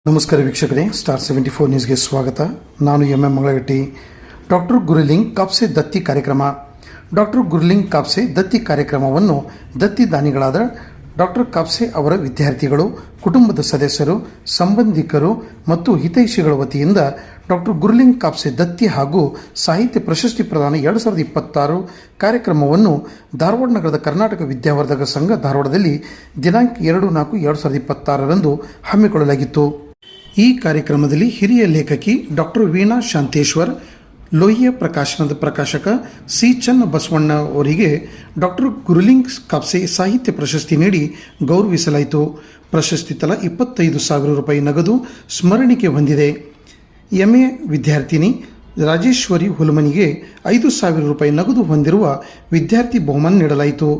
ನಮಸ್ಕಾರ ವೀಕ್ಷಕರೇ, ಸ್ಟಾರ್ 74 ನ್ಯೂಸ್ಗೆ ಸ್ವಾಗತ. ನಾನು ಎಂ ಮಂಗಳಗಟ್ಟಿ. ಡಾಕ್ಟರ್ ಗುರುಲಿಂಗ್ ಕಾಪ್ಸೆ ದತ್ತಿ ಕಾರ್ಯಕ್ರಮ. ಡಾಕ್ಟರ್ ಗುರುಲಿಂಗ್ ಕಾಪ್ಸೆ ದತ್ತಿ ಕಾರ್ಯಕ್ರಮವನ್ನು ದತ್ತಿ ದಾನಿಗಳಾದ ಡಾಕ್ಟರ್ ಕಾಪ್ಸೆ ಅವರ ವಿದ್ಯಾರ್ಥಿಗಳು, ಕುಟುಂಬದ ಸದಸ್ಯರು, ಸಂಬಂಧಿಕರು ಮತ್ತು ಹಿತೈಷಿಗಳ ವತಿಯಿಂದ ಡಾಕ್ಟರ್ ಗುರುಲಿಂಗ್ ಕಾಪ್ಸೆ ದತ್ತಿ ಹಾಗೂ ಸಾಹಿತ್ಯ ಪ್ರಶಸ್ತಿ ಪ್ರದಾನ 2026 ಕಾರ್ಯಕ್ರಮವನ್ನು ಧಾರವಾಡ ನಗರದ ಕರ್ನಾಟಕ ವಿದ್ಯಾವರ್ಧಕ ಸಂಘ ಧಾರವಾಡದಲ್ಲಿ ದಿನಾಂಕ 2/4/2026 ಹಮ್ಮಿಕೊಳ್ಳಲಾಗಿತ್ತು. ಈ ಕಾರ್ಯಕ್ರಮದಲ್ಲಿ ಹಿರಿಯ ಲೇಖಕಿ ಡಾಕ್ಟರ್ ವೀಣಾ ಶಾಂತೇಶ್ವರ್, ಲೋಹಿಯ ಪ್ರಕಾಶನದ ಪ್ರಕಾಶಕ ಸಿ ಚನ್ನ ಬಸವಣ್ಣ ಅವರಿಗೆ ಡಾಕ್ಟರ್ ಗುರುಲಿಂಗ್ ಕಾಪ್ಸೆ ಸಾಹಿತ್ಯ ಪ್ರಶಸ್ತಿ ನೀಡಿ ಗೌರವಿಸಲಾಯಿತು. ಪ್ರಶಸ್ತಿ ತಲಾ 25,000 ರೂಪಾಯಿ ನಗದು ಸ್ಮರಣಿಕೆ ಹೊಂದಿದೆ. ಎಂಎ ವಿದ್ಯಾರ್ಥಿನಿ ರಾಜೇಶ್ವರಿ ಹುಲಮನಿಗೆ 5,000 ರೂಪಾಯಿ ನಗದು ಹೊಂದಿರುವ ವಿದ್ಯಾರ್ಥಿ ಬಹುಮಾನ ನೀಡಲಾಯಿತು.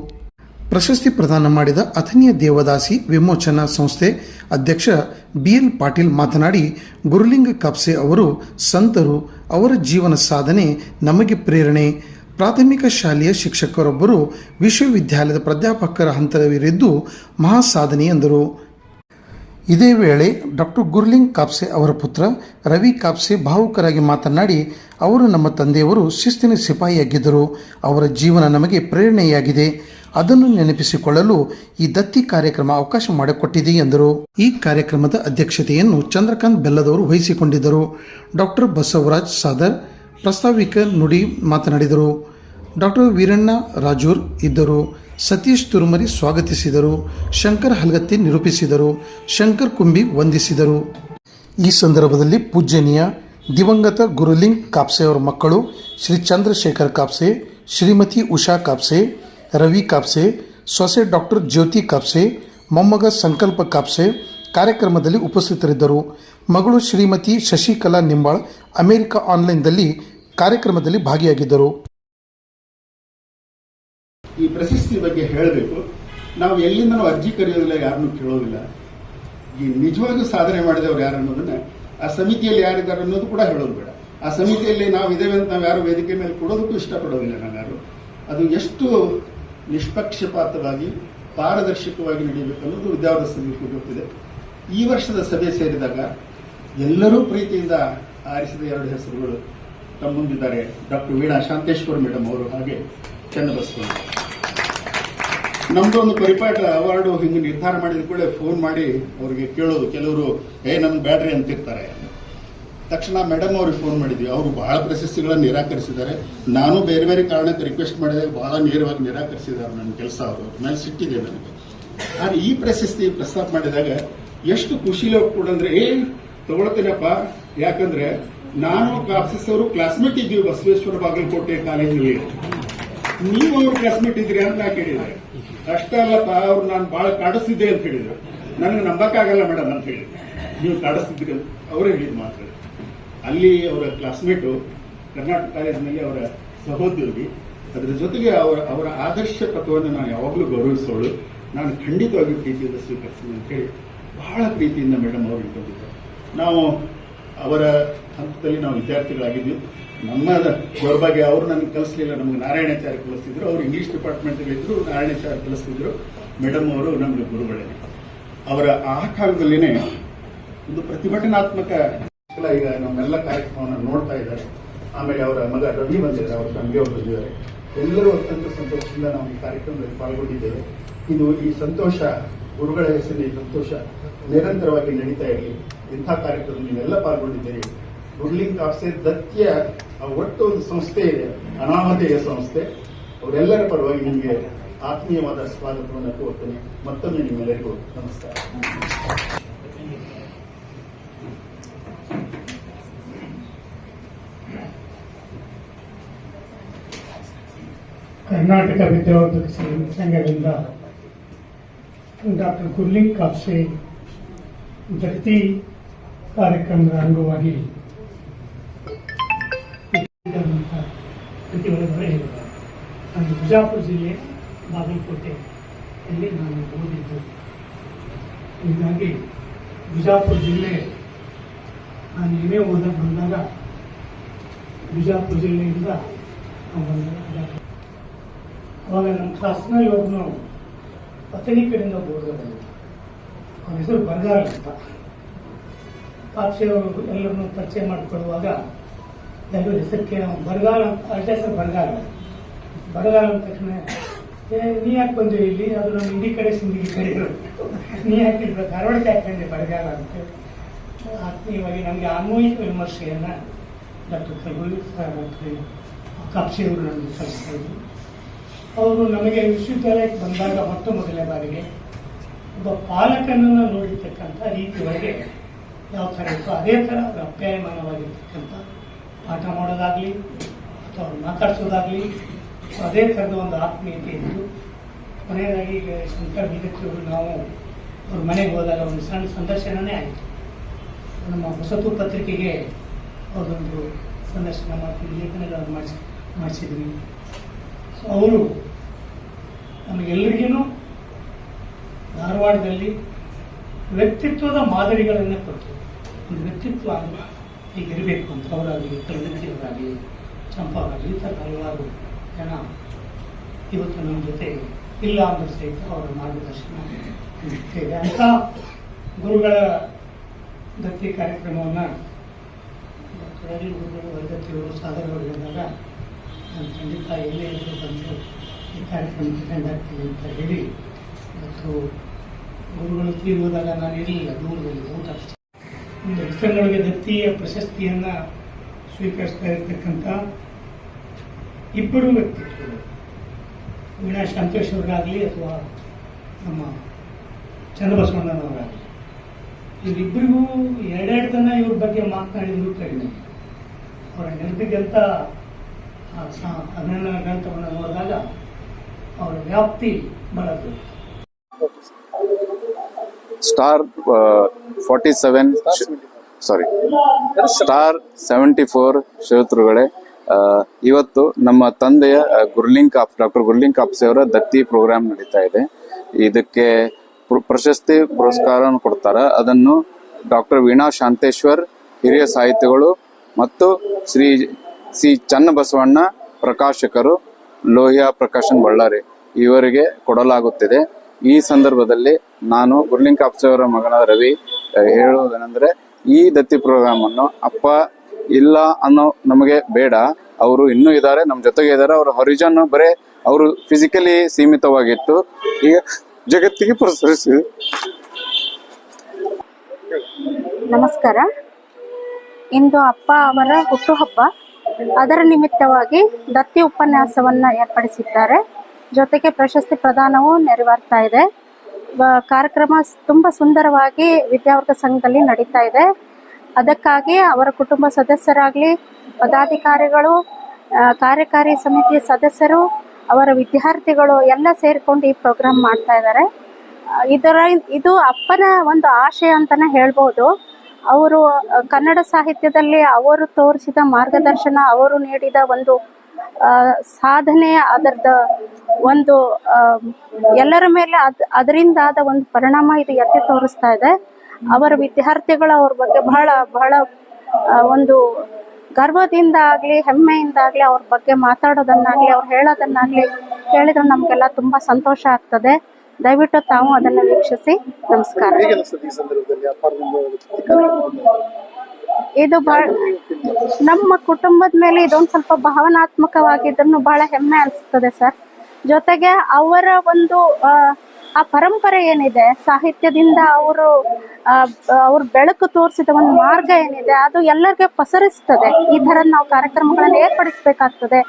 ಪ್ರಶಸ್ತಿ ಪ್ರದಾನ ಮಾಡಿದ ಅಥಣಿಯ ದೇವದಾಸಿ ವಿಮೋಚನಾ ಸಂಸ್ಥೆ ಅಧ್ಯಕ್ಷ BL ಪಾಟೀಲ್ ಮಾತನಾಡಿ, ಗುರುಲಿಂಗ್ ಕಾಪ್ಸೆ ಅವರು ಸಂತರು, ಅವರ ಜೀವನ ಸಾಧನೆ ನಮಗೆ ಪ್ರೇರಣೆ. ಪ್ರಾಥಮಿಕ ಶಾಲೆಯ ಶಿಕ್ಷಕರೊಬ್ಬರು ವಿಶ್ವವಿದ್ಯಾಲಯದ ಪ್ರಾಧ್ಯಾಪಕರ ಹಂತವಿರಿದ್ದು ಮಹಾ ಸಾಧನೆ ಎಂದರು. ಇದೇ ವೇಳೆ ಡಾಕ್ಟರ್ ಗುರುಲಿಂಗ್ ಕಾಪ್ಸೆ ಅವರ ಪುತ್ರ ರವಿ ಕಾಪ್ಸೆ ಭಾವುಕರಾಗಿ ಮಾತನಾಡಿ, ಅವರು ನಮ್ಮ ತಂದೆಯವರು ಶಿಸ್ತಿನ ಸಿಪಾಯಿಯಾಗಿದ್ದರು. ಅವರ ಜೀವನ ನಮಗೆ ಪ್ರೇರಣೆಯಾಗಿದೆ. ಅದನ್ನು ನೆನಪಿಸಿಕೊಳ್ಳಲು ಈ ದತ್ತಿ ಕಾರ್ಯಕ್ರಮ ಅವಕಾಶ ಮಾಡಿಕೊಟ್ಟಿದೆ ಎಂದರು. ಈ ಕಾರ್ಯಕ್ರಮದ ಅಧ್ಯಕ್ಷತೆಯನ್ನು ಚಂದ್ರಕಾಂತ್ ಬೆಲ್ಲದವರು ವಹಿಸಿಕೊಂಡಿದ್ದರು. ಡಾಕ್ಟರ್ ಬಸವರಾಜ್ ಸಾದರ್ ಪ್ರಾಸ್ತಾವಿಕ ನುಡಿ ಮಾತನಾಡಿದರು. ಡಾಕ್ಟರ್ ವೀರಣ್ಣ ರಾಜೂರ್ ಇದ್ದರು. ಸತೀಶ್ ತುರುಮರಿ ಸ್ವಾಗತಿಸಿದರು. ಶಂಕರ್ ಹಲ್ಗತ್ತಿ ನಿರೂಪಿಸಿದರು. ಶಂಕರ್ ಕುಂಬಿ ವಂದಿಸಿದರು. ಈ ಸಂದರ್ಭದಲ್ಲಿ ಪೂಜ್ಯನೀಯ ದಿವಂಗತ ಗುರುಲಿಂಗ್ ಕಾಪ್ಸೆ ಅವರ ಮಕ್ಕಳು ಶ್ರೀ ಚಂದ್ರಶೇಖರ್ ಕಾಪ್ಸೆ, ಶ್ರೀಮತಿ ಉಷಾ ಕಾಪ್ಸೆ, ರವಿ ಕಾಪ್ಸೆ, ಸೊಸೆ ಡಾಕ್ಟರ್ ಜ್ಯೋತಿ ಕಾಪ್ಸೆ, ಮೊಮ್ಮಗ ಸಂಕಲ್ಪ ಕಾಪ್ಸೆ ಕಾರ್ಯಕ್ರಮದಲ್ಲಿ ಉಪಸ್ಥಿತರಿದ್ದರು. ಮಗಳು ಶ್ರೀಮತಿ ಶಶಿಕಲಾ ನಿಂಬಾಳ್ ಅಮೆರಿಕ ಆನ್ಲೈನ್ದಲ್ಲಿ ಕಾರ್ಯಕ್ರಮದಲ್ಲಿ ಭಾಗಿಯಾಗಿದ್ದರು. ಈ ಪ್ರಶಸ್ತಿ ಬಗ್ಗೆ ಹೇಳಬೇಕು. ನಾವು ಎಲ್ಲಿಂದ ಅರ್ಜಿ ಕರೆಯೋದಿಲ್ಲ, ಯಾರನ್ನೂ ಕೇಳೋದಿಲ್ಲ. ಈ ನಿಜವಾಗೂ ಸಾಧನೆ ಮಾಡಿದವರು ಯಾರು ಅನ್ನೋದನ್ನ ಆ ಸಮಿತಿಯಲ್ಲಿ ಯಾರಿದ್ದಾರೆ ಅನ್ನೋದು ಕೂಡ ಹೇಳೋದು ಬೇಡ. ಆ ಸಮಿತಿಯಲ್ಲಿ ನಾವು ಇದ್ದೇವೆ ಅಂತ ನಾವು ಯಾರು ವೇದಿಕೆ ಮೇಲೆ ಕೊಡೋದಕ್ಕೂ ಇಷ್ಟಪಡೋದಿಲ್ಲ. ನಾನು ಯಾರು ಅದು ಎಷ್ಟು ನಿಷ್ಪಕ್ಷಪಾತವಾಗಿ ಪಾರದರ್ಶಕವಾಗಿ ನಡೆಯಬೇಕು ಅನ್ನೋದು ವಿದ್ಯಾವರ್ಧಕ ಗೊತ್ತಿದೆ. ಈ ವರ್ಷದ ಸಭೆ ಸೇರಿದಾಗ ಎಲ್ಲರೂ ಪ್ರೀತಿಯಿಂದ ಆರಿಸಿದ 2 ಹೆಸರುಗಳು ತಮ್ಮ ಮುಂದಿದ್ದಾರೆ. ಡಾಕ್ಟರ್ ವೀಣಾ ಶಾಂತೇಶ್ವರ್ ಮೇಡಮ್ ಅವರು, ಹಾಗೆ ಚನ್ನಬಸವಣ್ಣ. ನಮ್ದು ಒಂದು ಪರಿಪಾಠ ಅವಾರ್ಡು ಹಿಂಗೆ ನಿರ್ಧಾರ ಮಾಡಿದ ಕೂಡ ಫೋನ್ ಮಾಡಿ ಅವ್ರಿಗೆ ಕೇಳೋದು. ಕೆಲವರು ನಮ್ಗೆ ಬ್ಯಾಡ್ರಿ ಅಂತಿರ್ತಾರೆ. ತಕ್ಷಣ ಮೇಡಮ್ ಅವ್ರಿಗೆ ಫೋನ್ ಮಾಡಿದ್ವಿ. ಅವರು ಬಹಳ ಪ್ರಶಸ್ತಿಗಳನ್ನು ನಿರಾಕರಿಸಿದ್ದಾರೆ. ನಾನು ಬೇರೆ ಬೇರೆ ಕಾರಣಕ್ಕೆ ರಿಕ್ವೆಸ್ಟ್ ಮಾಡಿದೆ, ಬಹಳ ನೇರವಾಗಿ ನಿರಾಕರಿಸಿದ್ದಾರೆ. ನನ್ನ ಕೆಲಸ ಅವ್ರ ಮೇಲೆ ಸಿಟ್ಟಿದೆ ನನಗೆ. ಆದರೆ ಈ ಪ್ರಶಸ್ತಿ ಪ್ರಸ್ತಾಪ ಮಾಡಿದಾಗ ಎಷ್ಟು ಖುಷಿಲೋ ಕೂಡ ಅಂದ್ರೆ ತಗೊಳ್ತೇನಪ್ಪ. ಯಾಕಂದ್ರೆ ನಾನು ಕಾಪ್ಸೆಸ್ ಅವರು ಕ್ಲಾಸ್ಮೇಟ್ ಇದ್ದೀವಿ ಬಸವೇಶ್ವರ ಬಾಗಲಕೋಟೆ ಕಾಲೇಜಿನಲ್ಲಿ. ನೀವು ಅವ್ರ ಕ್ಲಾಸ್ಮೇಟ್ ಇದ್ರಿ ಅಂತ ನಾ ಕೇಳಿದ್ರೆ, ಅಷ್ಟೇ ಅಲ್ಲಪ್ಪ ಅವ್ರು ನಾನು ಬಹಳ ಕಾಡಿಸ್ತಿದ್ದೆ ಅಂತ ಹೇಳಿದ್ರು. ನನಗೆ ನಂಬಕ್ಕಾಗಲ್ಲ ಮೇಡಮ್ ಅಂತ ಹೇಳಿದ್ರು. ನೀವು ಕಾಡಿಸ್ತಿದ್ರಿ ಅಂತ ಅವರೇ ಹೇಳಿದ್ ಮಾತ್ರ. ಅಲ್ಲಿ ಅವರ ಕ್ಲಾಸ್ಮೇಟು ಕರ್ನಾಟಕ ಕಾಲೇಜಿನಲ್ಲಿ ಅವರ ಸಹೋದ್ಯೋಗಿ. ಅದರ ಜೊತೆಗೆ ಅವರ ಆದರ್ಶ ತತ್ವವನ್ನು ನಾನು ಯಾವಾಗಲೂ ಗೌರವಿಸೋಳು. ನಾನು ಖಂಡಿತವಾಗಿ ಪ್ರೀತಿಯಿಂದ ಸ್ವೀಕರಿಸ್ತೀನಿ ಅಂತ ಹೇಳಿ ಬಹಳ ಪ್ರೀತಿಯಿಂದ ಮೇಡಮ್ ಅವರು ಇಟ್ಕೊಂಡಿದ್ದಾರೆ. ನಾವು ಅವರ ಹಂತದಲ್ಲಿ ನಾವು ವಿದ್ಯಾರ್ಥಿಗಳಾಗಿದ್ವಿ. ನಮ್ಮ ದೌರ್ಭಾಗ್ಯ, ಅವರು ನನಗೆ ಕಲಿಸಲಿಲ್ಲ. ನಮಗೆ ನಾರಾಯಣಾಚಾರ್ಯ ಕಲಿಸ್ತಿದ್ರು. ಅವರು ಇಂಗ್ಲಿಷ್ ಡಿಪಾರ್ಟ್ಮೆಂಟಲ್ಲಿ ಇದ್ರು, ನಾರಾಯಣಾಚಾರ್ಯ ಕಲಿಸ್ತಿದ್ರು. ಮೇಡಮ್ ಅವರು ನಮಗೆ ಗುರುಗಳೇ. ಅವರ ಆ ಕಾಲದಲ್ಲಿನೇ ಒಂದು ಪ್ರತಿಭಟನಾತ್ಮಕ ಈಗ ನಮ್ಮೆಲ್ಲ ಕಾರ್ಯಕ್ರಮವನ್ನು ನೋಡ್ತಾ ಇದ್ದಾರೆ. ಆಮೇಲೆ ಅವರ ಮಗ ರವಿ ಬಂದಿದ್ದಾರೆ, ಅವರ ತಂದೆಯವರು ಬಂದಿದ್ದಾರೆ. ಎಲ್ಲರೂ ಅತ್ಯಂತ ಸಂತೋಷದಿಂದ ನಾವು ಈ ಕಾರ್ಯಕ್ರಮದಲ್ಲಿ ಪಾಲ್ಗೊಂಡಿದ್ದೇವೆ. ಇದು ಈ ಸಂತೋಷ, ಗುರುಗಳ ಹೆಸರಿನ ಈ ಸಂತೋಷ ನಿರಂತರವಾಗಿ ನಡೀತಾ ಇರಲಿ. ಇಂಥ ಕಾರ್ಯಕ್ರಮ ನೀವೆಲ್ಲ ಪಾಲ್ಗೊಂಡಿದ್ದೀರಿ. ಗುರುಲಿಂಗ್ ಕಾಪ್ಸೆ ದತ್ತಿಯ ಒಟ್ಟು ಒಂದು ಸಂಸ್ಥೆ ಇದೆ, ಅನಾಮಧೇಯ ಸಂಸ್ಥೆ. ಅವರೆಲ್ಲರ ಪರವಾಗಿ ನಿಮಗೆ ಆತ್ಮೀಯವಾದ ಸ್ವಾಗತವನ್ನು ಕೋರ್ತೇನೆ. ಮತ್ತೊಮ್ಮೆ ನಿಮ್ಮೆಲ್ಲರಿಗೂ ನಮಸ್ಕಾರ. ಕರ್ನಾಟಕ ವಿದ್ಯಾವರ್ಧಕ ಸಂಘದಿಂದ ಡಾಕ್ಟರ್ ಗುರುಲಿಂಗ್ ಕಾಪ್ಸೆ ದತ್ತಿ ಕಾರ್ಯಕ್ರಮದ ಅಂಗವಾಗಿ ನಾನು ಬಿಜಾಪುರ ಜಿಲ್ಲೆ ಬಾಗಲಕೋಟೆಯಲ್ಲಿ ನಾನು ಓದಿದ್ದು. ಹೀಗಾಗಿ ಬಿಜಾಪುರ ಜಿಲ್ಲೆ ನಾನು ಏನೇ ಓದಕ್ಕೆ ಬಂದಾಗ ಬಿಜಾಪುರ ಜಿಲ್ಲೆಯಿಂದ ಅವಾಗ ನಮ್ಮ ಕ್ಲಾಸ್ನಲ್ಲಿ ಒಬ್ಬನು ಅಥಣಿ ಕಡೆಯಿಂದ ಹೋಗೋದು. ಅವನ ಹೆಸರು ಬರಗಾಲ ಅಂತ. ಕಾಪ್ಸೆಯವರು ಎಲ್ಲರನ್ನು ಪರಿಚಯ ಮಾಡಿಕೊಳ್ಳುವಾಗ ಎಲ್ಲರೂ ಹೆಸರಿಗೆ ಬರಗಾಲ ಅಂತ ಅರ್ಧ ಹೆಸರು ಬರಗಾಲ ಅಂದ ತಕ್ಷಣ ನೀ ಯಾಕೆ ಬಂದೆ ಇಲ್ಲಿ, ಅದು ನಮ್ಮ ಇಂಡಿ ಕಡೆ ಸಿಂಧಿಗೆ ಕಡೆ ನೀ ಯಾಕೆ ಧಾರವಾಡಕ್ಕೆ ಹಾಕೊಂಡೆ ಬರಗಾಲ ಅಂತ ಆತ್ಮೀಯವಾಗಿ ನಮಗೆ ಆನ್ವಯಿಕ ವಿಮರ್ಶೆಯನ್ನು ಡಾಕ್ಟರ್ ಕಲ್ಬುರ್ಗಿ ಕಾಪ್ಸೆಯವರು ನಮಗೆ ಕಲಿಸ್ತಾ ಇದ್ರು. ಅವರು ನಮಗೆ ವಿಶ್ವವಿದ್ಯಾಲಯಕ್ಕೆ ಬಂದಾಗ ಮೊಟ್ಟ ಮೊದಲನೇ ಬಾರಿಗೆ ಒಬ್ಬ ಪಾಲಕನನ್ನು ನೋಡಿರ್ತಕ್ಕಂಥ ರೀತಿ ಒಳಗೆ ಯಾವ ಥರ ಇತ್ತು ಅದೇ ಥರ ಅವರು ಅಪ್ಯಾಯಮಾನವಾಗಿರ್ತಕ್ಕಂಥ ಪಾಠ ಮಾಡೋದಾಗಲಿ ಅಥವಾ ಅವ್ರು ಮಾತಾಡಿಸೋದಾಗಲಿ ಅದೇ ಥರದ ಒಂದು ಆತ್ಮೀಯತೆ ಇತ್ತು. ಕೊನೆಯದಾಗಿ ಈಗ ಶಂಕರ್ ಬಿದಕ್ಕಿಯವರು ನಾವು ಅವ್ರ ಮನೆಗೆ ಹೋದಾಗ ಒಂದು ಸಣ್ಣ ಸಂದರ್ಶನನೇ ಆಯಿತು. ನಮ್ಮ ಹೊಸತು ಪತ್ರಿಕೆಗೆ ಅವರೊಂದು ಸಂದರ್ಶನ ಮಾಡ್ತೀವಿ, ಲೇಖನಗಳನ್ನು ಮಾಡಿಸಿದ್ವಿ. ಸೊ ಅವರು ನಮಗೆಲ್ಲರಿಗೂ ಧಾರವಾಡದಲ್ಲಿ ವ್ಯಕ್ತಿತ್ವದ ಮಾದರಿಗಳನ್ನು ಕೊಟ್ಟರು. ಒಂದು ವ್ಯಕ್ತಿತ್ವ ಹೀಗಿರಬೇಕು ಅಂತ ಅವರಾಗಲಿ, ಕಲ್ಬುರ್ಗಿಯವರಾಗಲಿ, ಚಂಪಾ ಅವರಾಗಲಿ, ಈ ಥರ ಹಲವಾರು ಜನ ಇವತ್ತು ನಮ್ಮ ಜೊತೆ ಇಲ್ಲ ಅಂದರೂ ಸಹಿತ ಅವರ ಮಾರ್ಗದರ್ಶನ ಇದೆ. ಅಂಥ ಗುರುಗಳ ದತ್ತಿ ಕಾರ್ಯಕ್ರಮವನ್ನು ಡಾಕ್ಟರ್ ಗುರುಗಳು ವರ್ಗತಿಯವರು ಸಾಧನೆಗಳು ಹೇಳಿದಾಗ ನಾನು ಖಂಡಿತ ಎಲ್ಲೇ ಇದ್ದರೂ ಬಂದು ಈ ಕಾರ್ಯಕ್ರಮಕ್ಕೆ ಅಟೆಂಡ್ ಆಗ್ತೀನಿ ಅಂತ ಹೇಳಿ ಮತ್ತು ಗುರುಗಳು ತೀರುವುದಾಗ ನಾನು ಇರಲಿಲ್ಲ, ದೂರದಲ್ಲಿ ಊಟ ಒಂದು ಹೆಸರಿನೊಳಗೆ ದತ್ತಿಯ ಪ್ರಶಸ್ತಿಯನ್ನು ಸ್ವೀಕರಿಸ್ತಾ ಇರತಕ್ಕಂಥ ಇಬ್ಬರು ವ್ಯಕ್ತಿತ್ವಗಳು, ವೀಣಾ ಶಾಂತೇಶ್ ಅವರಾಗಲಿ ಅಥವಾ ನಮ್ಮ ಚನ್ನಬಸವಣ್ಣನವರಾಗಲಿ, ಇವರಿಬ್ಬರಿಗೂ ಎರಡೆರಡು ದಿನ ಇವ್ರ ಬಗ್ಗೆ ಮಾತನಾಡಿದ್ರು ಕಡಿಮೆ. ಅವರ ನೆನಪಿಗಂತ ಅಭಿನಂದನ ಗ್ರಂಥವನ್ನು ನೋಡಿದಾಗ ಅವರ ವ್ಯಾಪ್ತಿ ಬಹಳ ದೊಡ್ಡ. ಸ್ಟಾರ್ 74 ಶ್ರೋತೃಗಳೇ, ಇವತ್ತು ನಮ್ಮ ತಂದೆಯ ಡಾಕ್ಟರ್ ಗುರ್ಲಿಂಗ್ ಕಾಪ್ಸೆ ಅವರ ದತ್ತಿ ಪ್ರೋಗ್ರಾಮ್ ನಡೀತಾ ಇದೆ. ಇದಕ್ಕೆ ಪ್ರಶಸ್ತಿ ಪುರಸ್ಕಾರವನ್ನು ಕೊಡ್ತಾರೆ. ಅದನ್ನು ಡಾಕ್ಟರ್ ವೀಣಾ ಶಾಂತೇಶ್ವರ್, ಹಿರಿಯ ಸಾಹಿತಿಗಳು ಮತ್ತು ಶ್ರೀ ಸಿ ಚನ್ನಬಸವಣ್ಣ ಪ್ರಕಾಶಕರು, ಲೋಹಿಯಾ ಪ್ರಕಾಶನ್ ಬಳ್ಳಾರಿ ಇವರಿಗೆ ಕೊಡಲಾಗುತ್ತಿದೆ. ಈ ಸಂದರ್ಭದಲ್ಲಿ ನಾನು ಗುರ್ಲಿಂಗ್ ಕಾಪ್ಸೆ ಅವರ ಮಗನಾದ ರವಿ ಹೇಳುವುದೇನೆಂದ್ರೆ, ಈ ದತ್ತಿ ಪ್ರೋಗ್ರಾಮ್ ಅನ್ನು ಅಪ್ಪ ಇಲ್ಲ ಅನ್ನೋ ನಮಗೆ ಬೇಡ, ಅವರು ಇನ್ನೂ ಇದ್ದಾರೆ, ನಮ್ಮ ಜೊತೆಗೆ ಇದ್ದಾರೆ. ಅವರ ಹೊರಿಜನ್ ಬರೇ ಅವರು ಫಿಸಿಕಲಿ ಸೀಮಿತವಾಗಿತ್ತು, ಈಗ ಜಗತ್ತಿಗೆ ಪ್ರಸರಿಸಿದೆ. ನಮಸ್ಕಾರ. ಇಂದು ಅಪ್ಪ ಅವರ ಹುಟ್ಟುಹಬ್ಬ, ಅದರ ನಿಮಿತ್ತವಾಗಿ ದತ್ತಿ ಉಪನ್ಯಾಸವನ್ನ ಏರ್ಪಡಿಸಿದ್ದಾರೆ. ಜೊತೆಗೆ ಪ್ರಶಸ್ತಿ ಪ್ರದಾನವೂ ನೆರವೇರ್ತಾ ಇದೆ. ಕಾರ್ಯಕ್ರಮ ತುಂಬಾ ಸುಂದರವಾಗಿ ವಿದ್ಯಾವರ್ಗ ಸಂಘದಲ್ಲಿ ನಡೀತಾ ಇದೆ. ಅದಕ್ಕಾಗಿ ಅವರ ಕುಟುಂಬ ಸದಸ್ಯರಾಗಲಿ, ಪದಾಧಿಕಾರಿಗಳು, ಕಾರ್ಯಕಾರಿ ಸಮಿತಿಯ ಸದಸ್ಯರು, ಅವರ ವಿದ್ಯಾರ್ಥಿಗಳು ಎಲ್ಲ ಸೇರಿಕೊಂಡು ಈ ಪ್ರೋಗ್ರಾಮ್ ಮಾಡ್ತಾ ಇದ್ದಾರೆ. ಇದು ಅಪ್ಪನ ಒಂದು ಆಶಯ ಅಂತಾನೆ ಹೇಳ್ಬೋದು. ಅವರು ಕನ್ನಡ ಸಾಹಿತ್ಯದಲ್ಲಿ ಅವರು ತೋರಿಸಿದ ಮಾರ್ಗದರ್ಶನ, ಅವರು ನೀಡಿದ ಒಂದು ಸಾಧನೆ, ಅದರದ ಒಂದು ಎಲ್ಲರ ಮೇಲೆ ಅದರಿಂದಾದ ಒಂದು ಪರಿಣಾಮ ಇದು ಎತ್ತಿ ತೋರಿಸ್ತಾ ಇದೆ. ಅವರ ವಿದ್ಯಾರ್ಥಿಗಳು ಅವ್ರ ಬಗ್ಗೆ ಬಹಳ ಒಂದು ಗರ್ವದಿಂದ ಆಗಲಿ, ಹೆಮ್ಮೆಯಿಂದ ಆಗಲಿ ಅವ್ರ ಬಗ್ಗೆ ಮಾತಾಡೋದನ್ನಾಗಲಿ, ಅವ್ರು ಹೇಳೋದನ್ನಾಗಲಿ ಕೇಳಿದ್ರೆ ನಮಗೆಲ್ಲ ತುಂಬ ಸಂತೋಷ ಆಗ್ತದೆ. ದಯವಿಟ್ಟು ತಾವು ಅದನ್ನು ವೀಕ್ಷಿಸಿ. ನಮಸ್ಕಾರ. ಇದು ನಮ್ಮ ಕುಟುಂಬದ ಮೇಲೆ ಇದೊಂದು ಸ್ವಲ್ಪ ಭಾವನಾತ್ಮಕವಾಗಿದ್ರು ಬಹಳ ಹೆಮ್ಮೆ ಅನಿಸ್ತದೆ ಸರ್. ಜೊತೆಗೆ ಅವರ ಒಂದು ಆ ಪರಂಪರೆ ಏನಿದೆ, ಸಾಹಿತ್ಯದಿಂದ ಅವ್ರು ಬೆಳಕು ತೋರಿಸಿದ ಒಂದು ಮಾರ್ಗ ಏನಿದೆ, ಅದು ಎಲ್ಲರಿಗೆ ಪಸರಿಸ್ತದೆ. ಈ ಥರ ನಾವು ಕಾರ್ಯಕ್ರಮಗಳನ್ನು ಏರ್ಪಡಿಸ್ಬೇಕಾಗ್ತದೆ.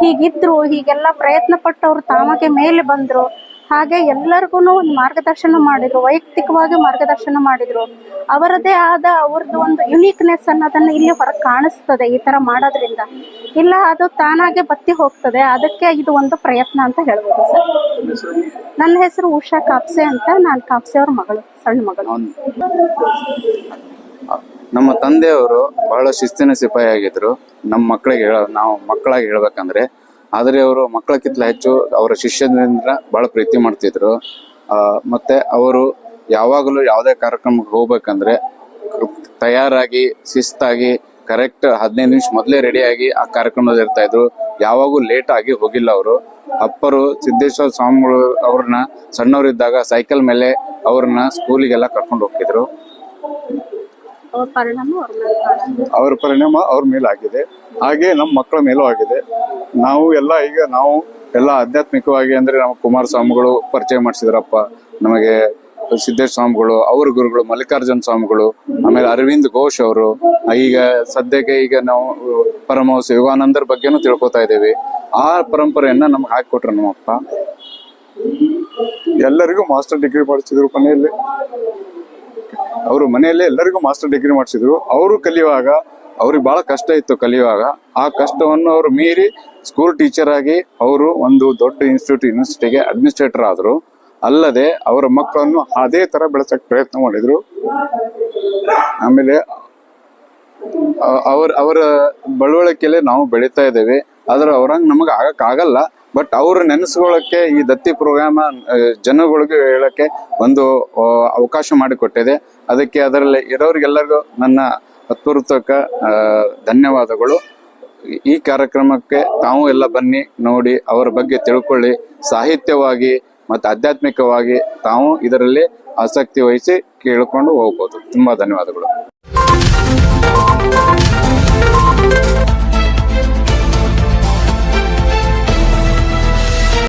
ಹೀಗಿದ್ರು, ಹೀಗೆಲ್ಲ ಪ್ರಯತ್ನ ಪಟ್ಟವ್ರು ತಾಮಗೆ ಮೇಲೆ ಬಂದ್ರು, ಹಾಗೆ ಎಲ್ಲರಿಗೂ ಒಂದು ಮಾರ್ಗದರ್ಶನ ಮಾಡಿದ್ರು, ವೈಯಕ್ತಿಕವಾಗಿ ಮಾರ್ಗದರ್ಶನ ಮಾಡಿದ್ರು. ಅವರದೇ ಆದ ಅವ್ರದ್ದು ಒಂದು ಯುನೀಕ್ನೆಸ್ ಅನ್ನೋದನ್ನ ಇಲ್ಲಿ ಹೊರಗೆ ಕಾಣಿಸ್ತದೆ ಈ ತರ ಮಾಡೋದ್ರಿಂದ. ಇಲ್ಲ ಅದು ತಾನಾಗೆ ಬತ್ತಿ ಹೋಗ್ತದೆ. ಅದಕ್ಕೆ ಇದು ಒಂದು ಪ್ರಯತ್ನ ಅಂತ ಹೇಳ್ಬೋದು ಸರ್. ನನ್ನ ಹೆಸರು ಉಷಾ ಕಾಪ್ಸೆ ಅಂತ. ನಾನು ಕಾಪ್ಸೆ ಅವ್ರ ಮಗಳು, ಸಣ್ಣ ಮಗಳು. ನಮ್ಮ ತಂದೆಯವರು ಬಹಳ ಶಿಸ್ತಿನ ಸಿಪಾಯಿ ಆಗಿದ್ರು. ನಮ್ಮ ಮಕ್ಕಳಿಗೆ ನಾವು ಮಕ್ಕಳಾಗಿ ಹೇಳ್ಬೇಕಂದ್ರೆ, ಆದ್ರೆ ಅವರು ಮಕ್ಕಳಕ್ಕಿಂತ ಹೆಚ್ಚು ಅವರ ಶಿಷ್ಯರಿಂದ ಬಹಳ ಪ್ರೀತಿ ಮಾಡ್ತಿದ್ರು. ಮತ್ತೆ ಅವರು ಯಾವಾಗಲೂ ಯಾವುದೇ ಕಾರ್ಯಕ್ರಮಕ್ಕೆ ಹೋಗ್ಬೇಕಂದ್ರೆ ತಯಾರಾಗಿ, ಶಿಸ್ತಾಗಿ, ಕರೆಕ್ಟ್ 15 ನಿಮಿಷ ಮೊದಲೇ ರೆಡಿಯಾಗಿ ಆ ಕಾರ್ಯಕ್ರಮದಲ್ಲಿ ಇರ್ತಾ ಇದ್ರು. ಯಾವಾಗೂ ಲೇಟ್ ಆಗಿ ಹೋಗಿಲ್ಲ ಅವರು. ಅಪ್ಪರು ಸಿದ್ದೇಶ್ವರ ಸ್ವಾಮಿಗಳು ಅವ್ರನ್ನ ಸಣ್ಣವರಿದ್ದಾಗ ಸೈಕಲ್ ಮೇಲೆ ಅವ್ರನ್ನ ಸ್ಕೂಲಿಗೆಲ್ಲ ಕರ್ಕೊಂಡು ಹೋಗ್ತಿದ್ರು. ಅವ್ರ ಪರಿಣಾಮ ಅವ್ರ ಮೇಲೆ ಕಾಣುತ್ತೆ. ಅವರ ಪರಿಣಾಮ ಅವ್ರ ಮೇಲೆ ಆಗಿದೆ, ಹಾಗೆ ನಮ್ಮ ಮಕ್ಕಳ ಮೇಲೂ ಆಗಿದೆ. ನಾವು ಎಲ್ಲ ಆಧ್ಯಾತ್ಮಿಕವಾಗಿ ಅಂದ್ರೆ ನಮ್ಮ ಕುಮಾರಸ್ವಾಮಿಗಳು ಪರಿಚಯ ಮಾಡಿಸಿದ್ರಪ್ಪ ನಮಗೆ, ಸಿದ್ದೇಶ್ವರ ಸ್ವಾಮಿಗಳು, ಅವ್ರ ಗುರುಗಳು ಮಲ್ಲಿಕಾರ್ಜುನ ಸ್ವಾಮಿಗಳು, ಆಮೇಲೆ ಅರವಿಂದ್ ಘೋಷ್ ಅವರು. ಈಗ ಸದ್ಯಕ್ಕೆ ನಾವು ಪರಮಹಂಸ ಯೋಗಾನಂದರ ಬಗ್ಗೆನೂ ತಿಳ್ಕೊತಾ ಇದ್ದೇವೆ. ಆ ಪರಂಪರೆಯನ್ನ ನಮ್ಗೆ ಹಾಕಿಕೊಟ್ರು ನಮ್ಮಪ್ಪ. ಎಲ್ಲರಿಗೂ ಮಾಸ್ಟರ್ ಡಿಗ್ರಿ ಮಾಡಿಸಿದ್ರು ಮನೆಯಲ್ಲಿ. ಅವರು ಮನೆಯಲ್ಲೇ ಎಲ್ಲರಿಗೂ ಮಾಸ್ಟರ್ ಡಿಗ್ರಿ ಮಾಡಿಸಿದ್ರು. ಅವರು ಕಲಿಯುವಾಗ ಅವ್ರಿಗೆ ಬಹಳ ಕಷ್ಟ ಇತ್ತು ಕಲಿಯುವಾಗ. ಆ ಕಷ್ಟವನ್ನು ಅವರು ಮೀರಿ ಸ್ಕೂಲ್ ಟೀಚರ್ ಆಗಿ ಅವರು ಒಂದು ದೊಡ್ಡ ಯೂನಿವರ್ಸಿಟಿಗೆ ಅಡ್ಮಿನಿಸ್ಟ್ರೇಟರ್ ಆದ್ರು. ಅಲ್ಲದೆ ಅವರ ಮಕ್ಕಳನ್ನು ಅದೇ ತರ ಬೆಳೆಸಕ್ ಪ್ರಯತ್ನ ಮಾಡಿದ್ರು. ಆಮೇಲೆ ಅವರ ಬಳವಳಿಕೆಯಲ್ಲಿ ನಾವು ಬೆಳೀತಾ ಇದ್ದೇವೆ. ಆದ್ರೆ ಅವ್ರಂಗ್ ನಮಗ್ ಆಗಕ್ ಆಗಲ್ಲ. ಬಟ್ ಅವ್ರ ನೆನೆಸ್ಕೊಳ್ಳಕ್ಕೆ ಈ ದತ್ತಿ ಪ್ರೋಗ್ರಾಮ ಜನಗಳಿಗೆ ಹೇಳಕ್ಕೆ ಒಂದು ಅವಕಾಶ ಮಾಡಿಕೊಟ್ಟಿದೆ. ಅದಕ್ಕೆ ಅದರಲ್ಲಿ ಇರೋರಿಗೆಲ್ಲರಿಗೂ ನನ್ನ ಹೃತ್ಪೂರ್ವಕ ಧನ್ಯವಾದಗಳು. ಈ ಕಾರ್ಯಕ್ರಮಕ್ಕೆ ತಾವು ಎಲ್ಲ ಬನ್ನಿ, ನೋಡಿ, ಅವರ ಬಗ್ಗೆ ತಿಳ್ಕೊಳ್ಳಿ. ಸಾಹಿತ್ಯವಾಗಿ ಮತ್ತು ಆಧ್ಯಾತ್ಮಿಕವಾಗಿ ತಾವು ಇದರಲ್ಲಿ ಆಸಕ್ತಿ ವಹಿಸಿ ಕೇಳಿಕೊಂಡು ಹೋಗ್ಬೋದು. ತುಂಬಾ ಧನ್ಯವಾದಗಳು.